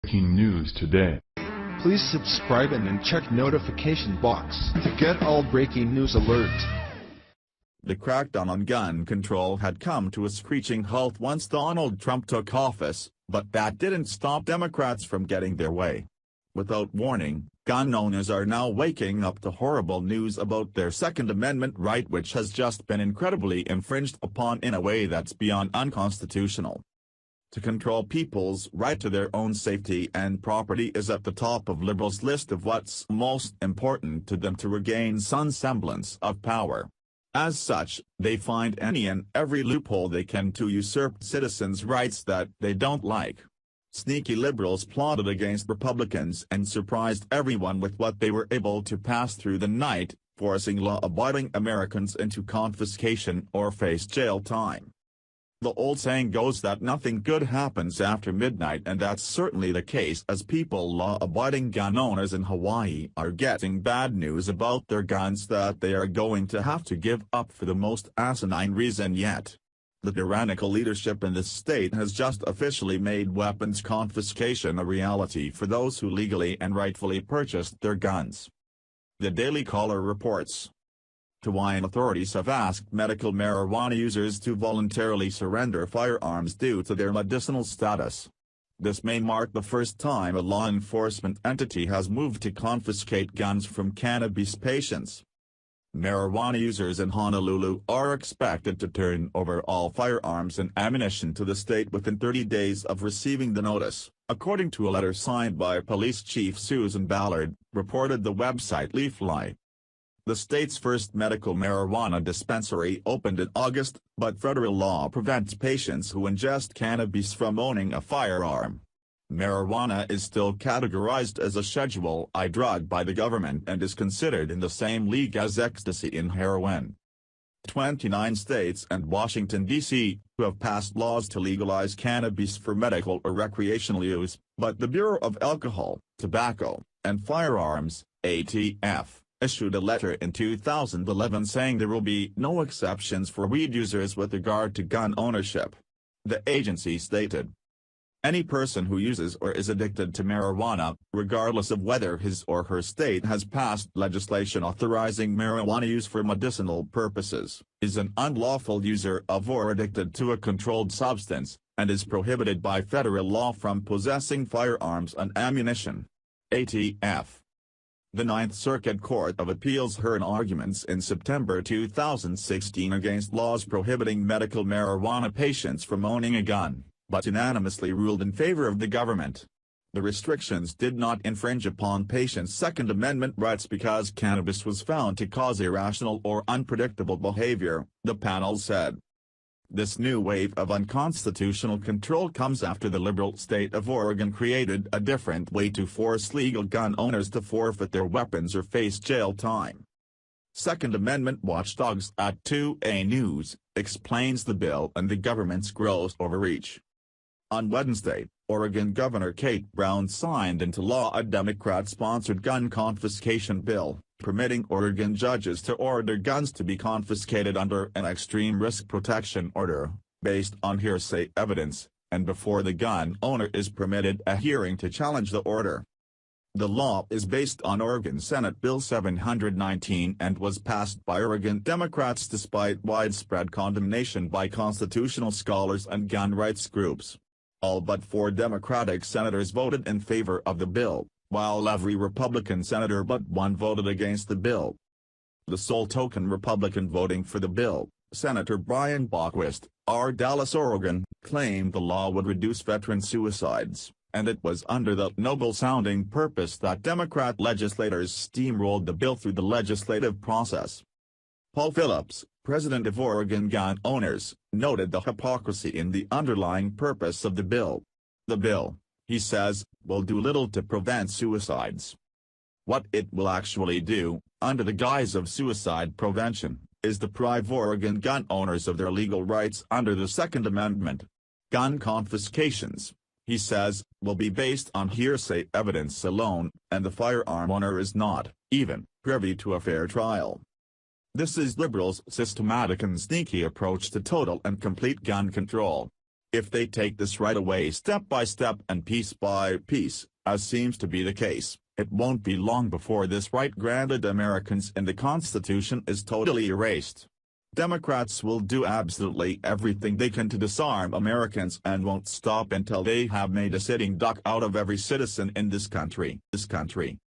Breaking news today. Please subscribe and then check notification box to get all breaking news alerts. The crackdown on gun control had come to a screeching halt once Donald Trump took office, but that didn't stop Democrats from getting their way. Without warning, gun owners are now waking up to horrible news about their Second Amendment right, which has just been incredibly infringed upon in a way that's beyond unconstitutional. To control people's right to their own safety and property is at the top of liberals' list of what's most important to them to regain some semblance of power. As such, they find any and every loophole they can to usurp citizens' rights that they don't like. Sneaky liberals plotted against Republicans and surprised everyone with what they were able to pass through the night, forcing law-abiding Americans into confiscation or face jail time. The old saying goes that nothing good happens after midnight, and that's certainly the case, as law-abiding gun owners in Hawaii are getting bad news about their guns that they are going to have to give up for the most asinine reason yet. The tyrannical leadership in the state has just officially made weapons confiscation a reality for those who legally and rightfully purchased their guns. The Daily Caller reports. Hawaiian authorities have asked medical marijuana users to voluntarily surrender firearms due to their medicinal status. This may mark the first time a law enforcement entity has moved to confiscate guns from cannabis patients. Marijuana users in Honolulu are expected to turn over all firearms and ammunition to the state within 30 days of receiving the notice, according to a letter signed by Police Chief Susan Ballard, reported the website Leafly. The state's first medical marijuana dispensary opened in August, but federal law prevents patients who ingest cannabis from owning a firearm. Marijuana is still categorized as a Schedule I drug by the government and is considered in the same league as ecstasy and heroin. 29 states and Washington, D.C., who have passed laws to legalize cannabis for medical or recreational use, but the Bureau of Alcohol, Tobacco, and Firearms, ATF, issued a letter in 2011 saying there will be no exceptions for weed users with regard to gun ownership. The agency stated, "Any person who uses or is addicted to marijuana, regardless of whether his or her state has passed legislation authorizing marijuana use for medicinal purposes, is an unlawful user of or addicted to a controlled substance, and is prohibited by federal law from possessing firearms and ammunition." ATF. The Ninth Circuit Court of Appeals heard arguments in September 2016 against laws prohibiting medical marijuana patients from owning a gun, but unanimously ruled in favor of the government. The restrictions did not infringe upon patients' Second Amendment rights because cannabis was found to cause irrational or unpredictable behavior, the panel said. This new wave of unconstitutional control comes after the liberal state of Oregon created a different way to force legal gun owners to forfeit their weapons or face jail time. Second Amendment watchdogs at 2A News explains the bill and the government's gross overreach. On Wednesday, Oregon Governor Kate Brown signed into law a Democrat-sponsored gun confiscation bill, permitting Oregon judges to order guns to be confiscated under an extreme risk protection order, based on hearsay evidence, and before the gun owner is permitted a hearing to challenge the order. The law is based on Oregon Senate Bill 719 and was passed by Oregon Democrats despite widespread condemnation by constitutional scholars and gun rights groups. All but 4 Democratic senators voted in favor of the bill, while every Republican senator but one voted against the bill. The sole token Republican voting for the bill, Senator Brian Bockwist, R. Dallas, Oregon, claimed the law would reduce veteran suicides, and it was under that noble-sounding purpose that Democrat legislators steamrolled the bill through the legislative process. Paul Phillips, president of Oregon Gun Owners, noted the hypocrisy in the underlying purpose of the bill. The bill, he says, will do little to prevent suicides. What it will actually do, under the guise of suicide prevention, is deprive Oregon gun owners of their legal rights under the Second Amendment. Gun confiscations, he says, will be based on hearsay evidence alone, and the firearm owner is not, even, privy to a fair trial. This is liberals' systematic and sneaky approach to total and complete gun control. If they take this right away step by step and piece by piece, as seems to be the case, it won't be long before this right granted Americans in the Constitution is totally erased. Democrats will do absolutely everything they can to disarm Americans and won't stop until they have made a sitting duck out of every citizen in this country.